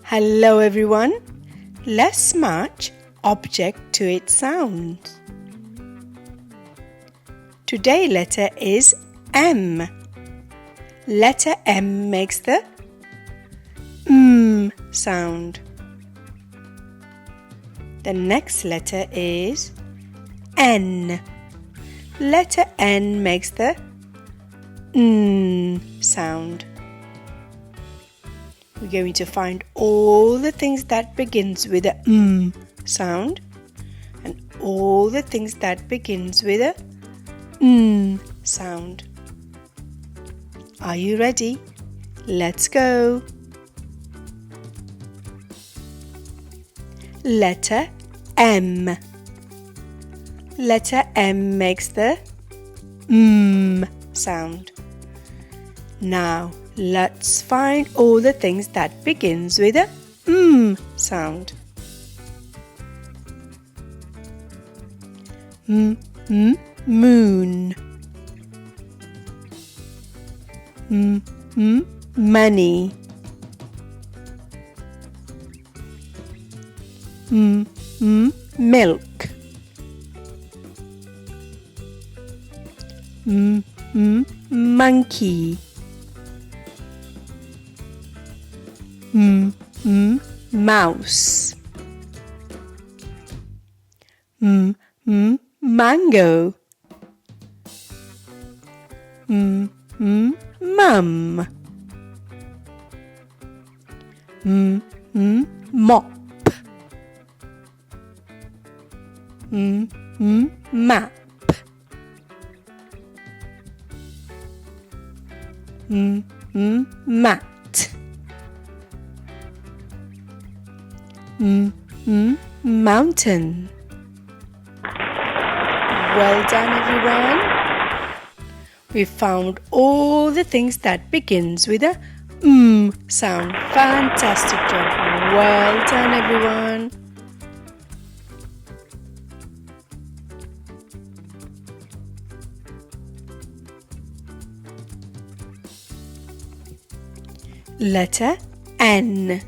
Hello everyone. Let's match object to its sound. Today's letter is M. Letter M makes the sound. The next letter is N. Letter N makes the sound. We're going to find all the things that begins with a sound and all the things that begins with a sound. Are you ready? Let's go. Letter M. Letter M makes the sound. Now let's find all the things that begins with a sound. Moon. Money. Milk. Monkey. Mouse. Mango. Mum. Mop. Map. Mat. Mountain. Well done everyone. We found all the things that begins with a sound. Fantastic job. Well done everyone. Letter N.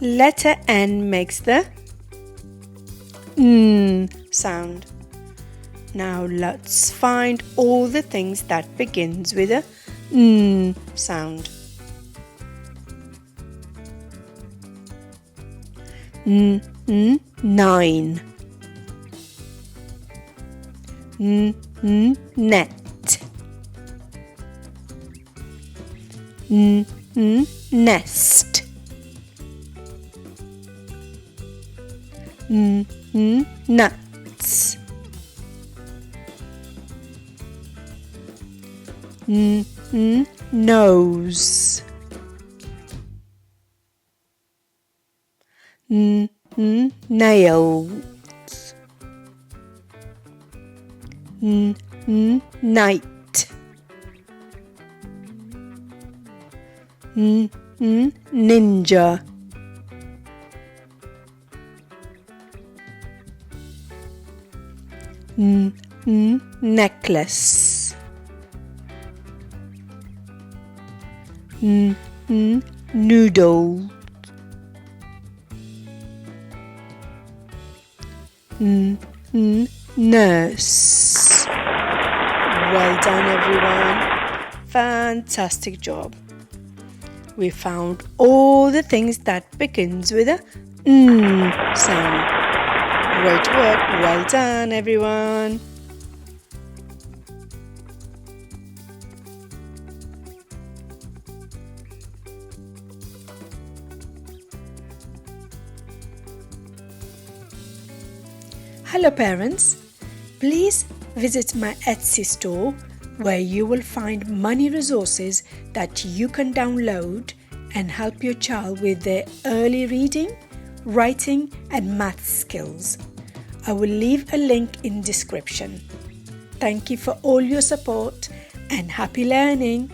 Letter N makes the sound. Now let's find all the things that begins with a sound. Nine. Net. Nest. Nuts. Nose. Nails. Night. Ninja. Necklace. Noodle. Nurse. Well done everyone. Fantastic job. We found all the things that begins with a sound. Great work. Well done everyone. Hello parents, please visit my Etsy store where you will find money resources that you can download and help your child with their early reading, writing and math skills. I will leave a link in description. Thank you for all your support and happy learning.